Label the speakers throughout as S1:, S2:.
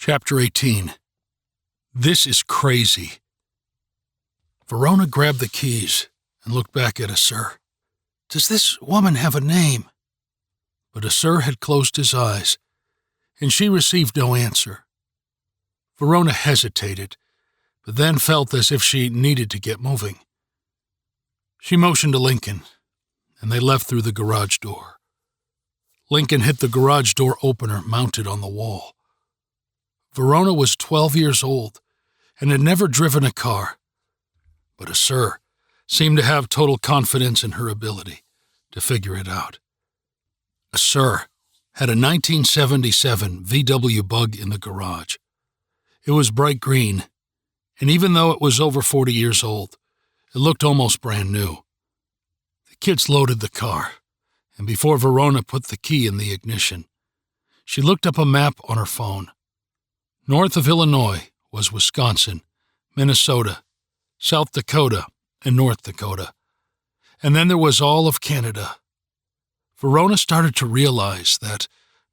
S1: Chapter 18. This is crazy. Verona grabbed the keys and looked back at Assur. Does this woman have a name? But Assur had closed his eyes, and she received no answer. Verona hesitated, but then felt as if she needed to get moving. She motioned to Lincoln, and they left through the garage door. Lincoln hit the garage door opener mounted on the wall. Verona was 12 years old and had never driven a car, but Assur seemed to have total confidence in her ability to figure it out. Assur had a 1977 VW Bug in the garage. It was bright green, and even though it was over 40 years old, it looked almost brand new. The kids loaded the car, and before Verona put the key in the ignition, she looked up a map on her phone. North of Illinois was Wisconsin, Minnesota, South Dakota, and North Dakota. And then there was all of Canada. Verona started to realize that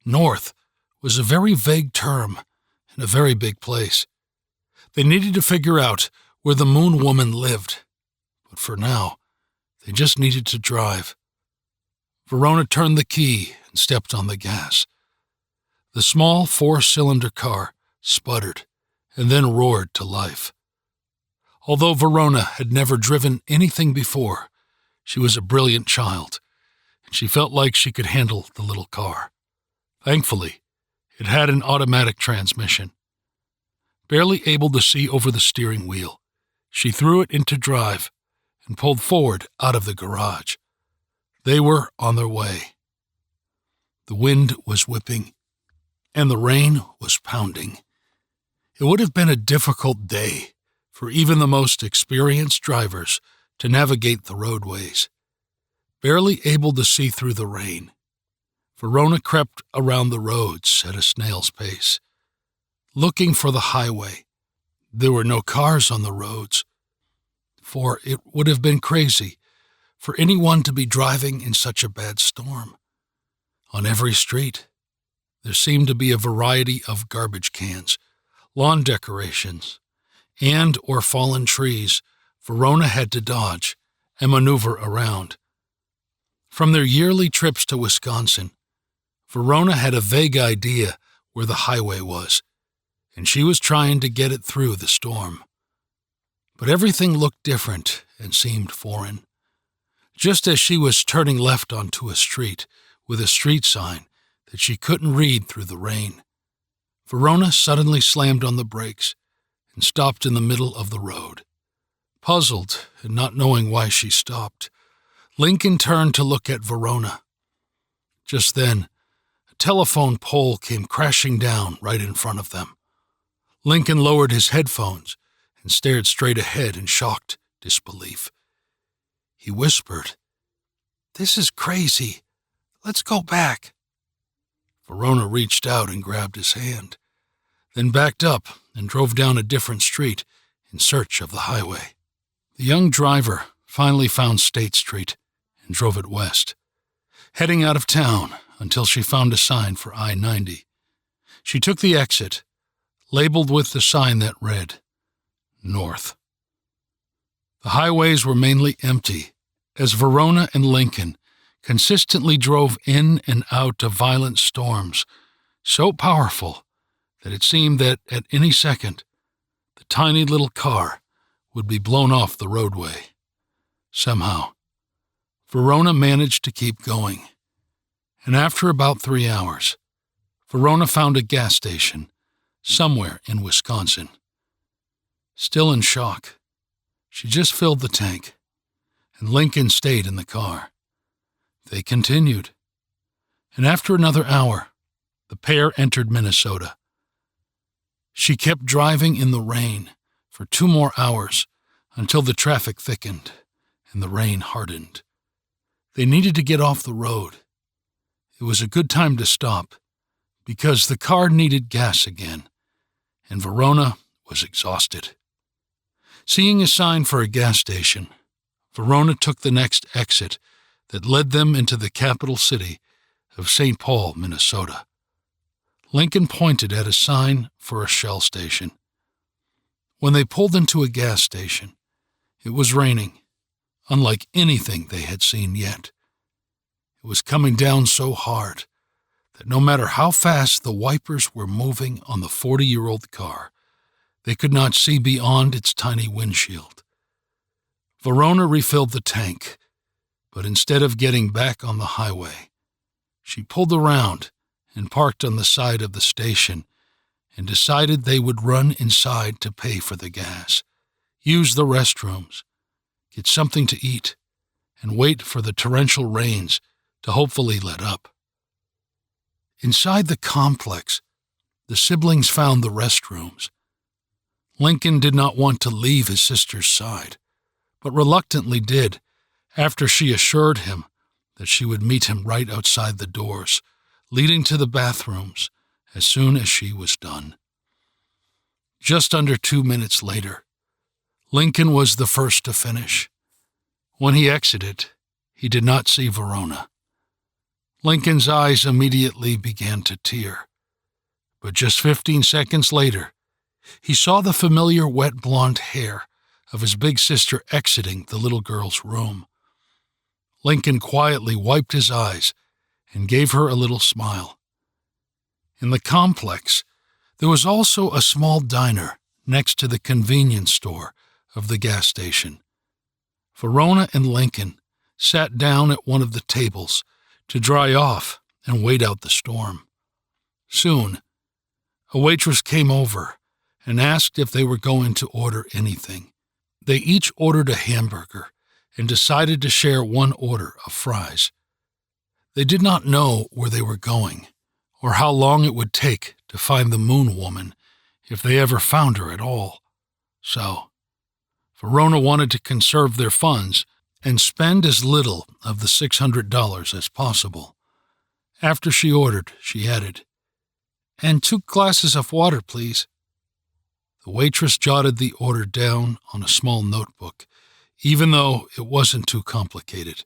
S1: North was a very vague term in a very big place. They needed to figure out where the Moon Woman lived. But for now, they just needed to drive. Verona turned the key and stepped on the gas. The small 4-cylinder car sputtered and then roared to life. Although Verona had never driven anything before, she was a brilliant child, and she felt like she could handle the little car. Thankfully, it had an automatic transmission. Barely able to see over the steering wheel, she threw it into drive and pulled forward out of the garage. They were on their way. The wind was whipping, and the rain was pounding. It would have been a difficult day for even the most experienced drivers to navigate the roadways. Barely able to see through the rain, Verona crept around the roads at a snail's pace, looking for the highway. There were no cars on the roads, for it would have been crazy for anyone to be driving in such a bad storm. On every street, there seemed to be a variety of garbage cans, lawn decorations, and or fallen trees Verona had to dodge and maneuver around. From their yearly trips to Wisconsin, Verona had a vague idea where the highway was, and she was trying to get it through the storm. But everything looked different and seemed foreign. Just as she was turning left onto a street with a street sign that she couldn't read through the rain, Verona suddenly slammed on the brakes and stopped in the middle of the road. Puzzled and not knowing why she stopped, Lincoln turned to look at Verona. Just then, a telephone pole came crashing down right in front of them. Lincoln lowered his headphones and stared straight ahead in shocked disbelief. He whispered, "This is crazy. Let's go back." Verona reached out and grabbed his hand, then backed up and drove down a different street in search of the highway. The young driver finally found State Street and drove it west, heading out of town until she found a sign for I-90. She took the exit, labeled with the sign that read, North. The highways were mainly empty, as Verona and Lincoln consistently drove in and out of violent storms, so powerful that it seemed that at any second, the tiny little car would be blown off the roadway. Somehow, Verona managed to keep going, and after about 3 hours, Verona found a gas station somewhere in Wisconsin. Still in shock, she just filled the tank, and Lincoln stayed in the car. They continued, and after another hour, the pair entered Minnesota. She kept driving in the rain for 2 more hours until the traffic thickened and the rain hardened. They needed to get off the road. It was a good time to stop because the car needed gas again, and Verona was exhausted. Seeing a sign for a gas station, Verona took the next exit that led them into the capital city of St. Paul, Minnesota. Lincoln pointed at a sign for a Shell station. When they pulled into a gas station, it was raining, unlike anything they had seen yet. It was coming down so hard that no matter how fast the wipers were moving on the 40-year-old car, they could not see beyond its tiny windshield. Verona refilled the tank, but instead of getting back on the highway, she pulled around and parked on the side of the station and decided they would run inside to pay for the gas, use the restrooms, get something to eat, and wait for the torrential rains to hopefully let up. Inside the complex, the siblings found the restrooms. Lincoln did not want to leave his sister's side, but reluctantly did after she assured him that she would meet him right outside the doors, leading to the bathrooms as soon as she was done. Just under 2 minutes later, Lincoln was the first to finish. When he exited, he did not see Verona. Lincoln's eyes immediately began to tear, but just 15 seconds later, he saw the familiar wet blonde hair of his big sister exiting the little girl's room. Lincoln quietly wiped his eyes and gave her a little smile. In the complex, there was also a small diner next to the convenience store of the gas station. Verona and Lincoln sat down at one of the tables to dry off and wait out the storm. Soon, a waitress came over and asked if they were going to order anything. They each ordered a hamburger and decided to share one order of fries. They did not know where they were going or how long it would take to find the Moon Woman if they ever found her at all. So, Verona wanted to conserve their funds and spend as little of the $600 as possible. After she ordered, she added, "And 2 glasses of water, please." The waitress jotted the order down on a small notebook, even though it wasn't too complicated.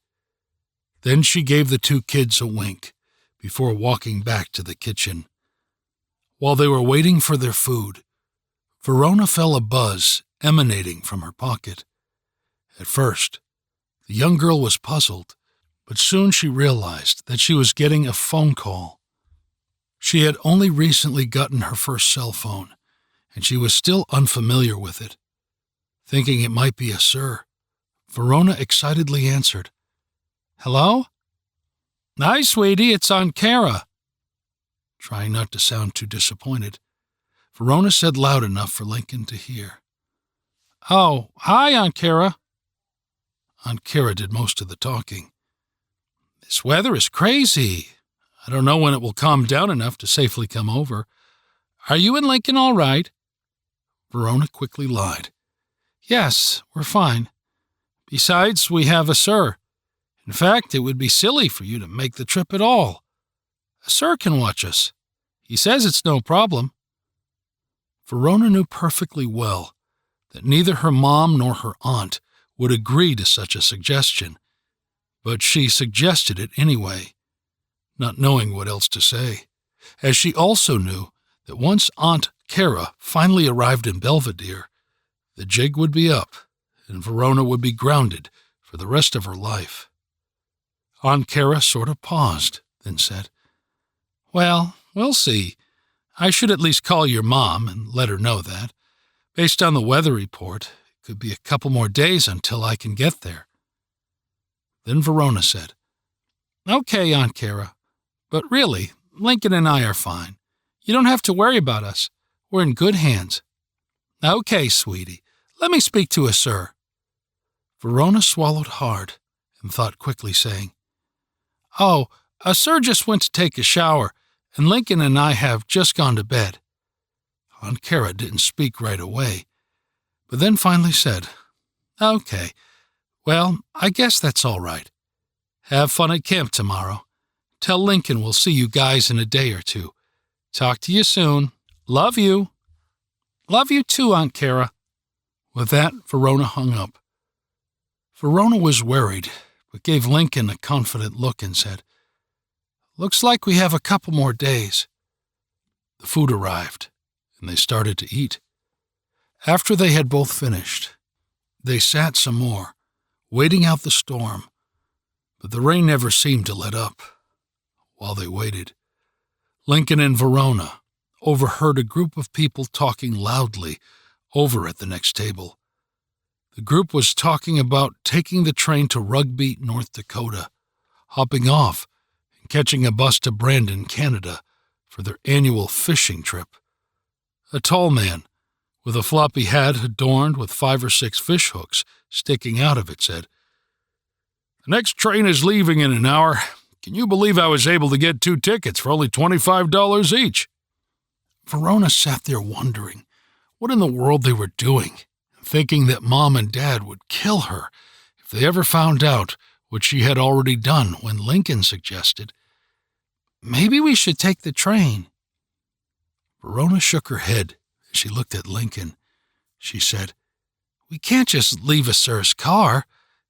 S1: Then she gave the 2 kids a wink before walking back to the kitchen. While they were waiting for their food, Verona felt a buzz emanating from her pocket. At first, the young girl was puzzled, but soon she realized that she was getting a phone call. She had only recently gotten her first cell phone, and she was still unfamiliar with it. Thinking it might be a sir, Verona excitedly answered, "Hello?" "Hi, sweetie, it's Aunt Kara." Trying not to sound too disappointed, Verona said loud enough for Lincoln to hear, "Oh, hi, Aunt Kara." Aunt Kara did most of the talking. "This weather is crazy. I don't know when it will calm down enough to safely come over. Are you and Lincoln all right?" Verona quickly lied. "Yes, we're fine. Besides, we have a sir. In fact, it would be silly for you to make the trip at all. A sir can watch us. He says it's no problem." Verona knew perfectly well that neither her mom nor her aunt would agree to such a suggestion, but she suggested it anyway, not knowing what else to say, as she also knew that once Aunt Kara finally arrived in Belvedere, the jig would be up and Verona would be grounded for the rest of her life. Aunt Kara sort of paused, then said, "Well, we'll see. I should at least call your mom and let her know that. Based on the weather report, it could be a couple more days until I can get there." Then Verona said, "Okay, Aunt Kara, but really, Lincoln and I are fine. You don't have to worry about us. We're in good hands." "Okay, sweetie, let me speak to a sir." Verona swallowed hard and thought quickly, saying, "Oh, a sir just went to take a shower, and Lincoln and I have just gone to bed." Aunt Kara didn't speak right away, but then finally said, "Okay, well, I guess that's all right. Have fun at camp tomorrow. Tell Lincoln we'll see you guys in a day or 2. Talk to you soon. Love you." "Love you too, Aunt Kara." With that, Verona hung up. Verona was worried, but gave Lincoln a confident look and said, "Looks like we have a couple more days." The food arrived, and they started to eat. After they had both finished, they sat some more, waiting out the storm, but the rain never seemed to let up. While they waited, Lincoln and Verona overheard a group of people talking loudly over at the next table. The group was talking about taking the train to Rugby, North Dakota, hopping off and catching a bus to Brandon, Canada, for their annual fishing trip. A tall man, with a floppy hat adorned with 5 or 6 fish hooks sticking out of it, said, "The next train is leaving in an hour. Can you believe I was able to get 2 tickets for only $25 each?" Verona sat there wondering what in the world they were doing, thinking that Mom and Dad would kill her if they ever found out what she had already done when Lincoln suggested, "Maybe we should take the train." Verona shook her head as she looked at Lincoln. She said, "We can't just leave a sir's car.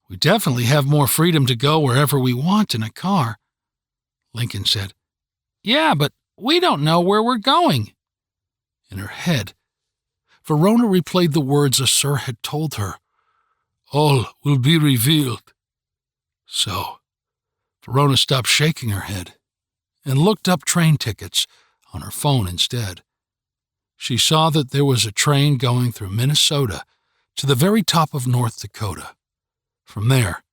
S1: We definitely have more freedom to go wherever we want in a car." Lincoln said, "Yeah, but we don't know where we're going." In her head, Verona replayed the words a sir had told her, "All will be revealed." So, Verona stopped shaking her head and looked up train tickets on her phone instead. She saw that there was a train going through Minnesota to the very top of North Dakota. From there,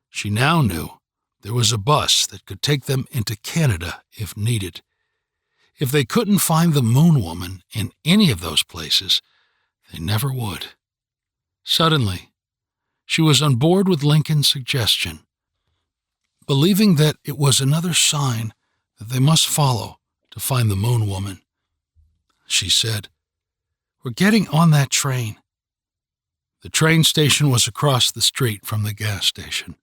S1: she now knew there was a bus that could take them into Canada if needed. If they couldn't find the Moon Woman in any of those places, they never would. Suddenly, she was on board with Lincoln's suggestion, believing that it was another sign that they must follow to find the Moon Woman. She said, "We're getting on that train." The train station was across the street from the gas station.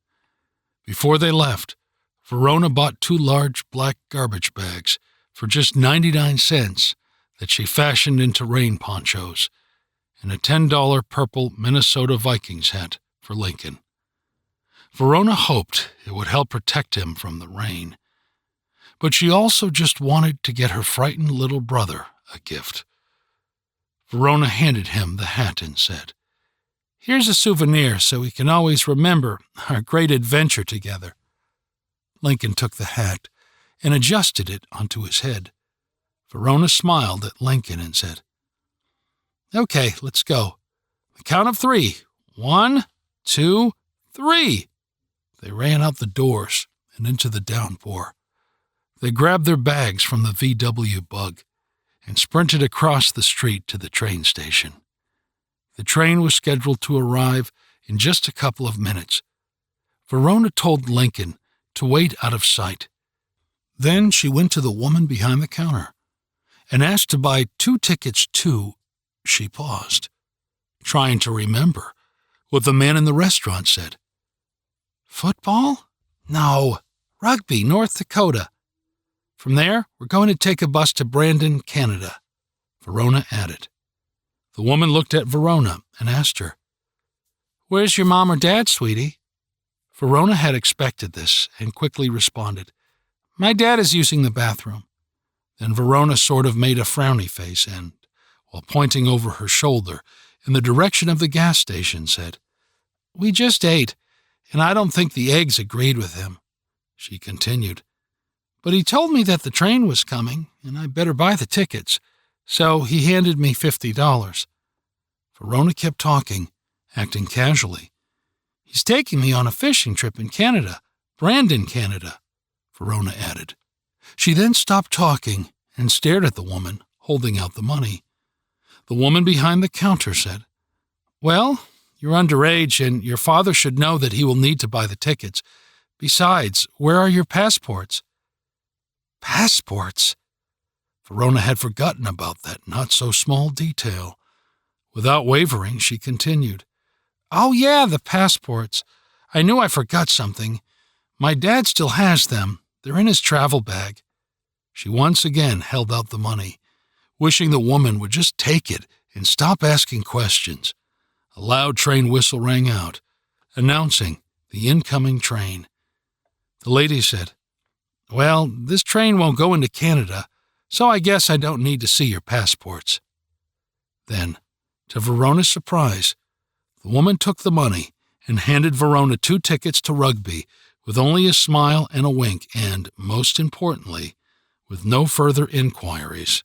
S1: Before they left, Verona bought 2 large black garbage bags for just 99 cents that she fashioned into rain ponchos, and a $10 purple Minnesota Vikings hat for Lincoln. Verona hoped it would help protect him from the rain, but she also just wanted to get her frightened little brother a gift. Verona handed him the hat and said, "Here's a souvenir so we can always remember our great adventure together." Lincoln took the hat and adjusted it onto his head. Verona smiled at Lincoln and said, "Okay, let's go. The count of 3. 1, 2, 3. They ran out the doors and into the downpour. They grabbed their bags from the VW Bug and sprinted across the street to the train station. The train was scheduled to arrive in just a couple of minutes. Verona told Lincoln to wait out of sight. Then she went to the woman behind the counter and asked to buy 2 tickets to... She paused, trying to remember what the man in the restaurant said. "Football? No, Rugby, North Dakota. From there, we're going to take a bus to Brandon, Canada," Verona added. The woman looked at Verona and asked her, "Where's your mom or dad, sweetie?" Verona had expected this and quickly responded, "My dad is using the bathroom." Then Verona sort of made a frowny face and, while pointing over her shoulder in the direction of the gas station, said, "We just ate, and I don't think the eggs agreed with him." She continued, "But he told me that the train was coming, and I better buy the tickets, so he handed me $50. Verona kept talking, acting casually. "He's taking me on a fishing trip in Canada, Brandon, Canada," Verona added. She then stopped talking and stared at the woman holding out the money. The woman behind the counter said, "Well, you're underage, and your father should know that he will need to buy the tickets. Besides, where are your passports?" Passports? Verona had forgotten about that not-so-small detail. Without wavering, she continued, "Oh, yeah, the passports. I knew I forgot something. My dad still has them. They're in his travel bag." She once again held out the money, wishing the woman would just take it and stop asking questions. A loud train whistle rang out, announcing the incoming train. The lady said, "Well, this train won't go into Canada, so I guess I don't need to see your passports." Then, to Verona's surprise, the woman took the money and handed Verona 2 tickets to rugby with only a smile and a wink and, most importantly, with no further inquiries.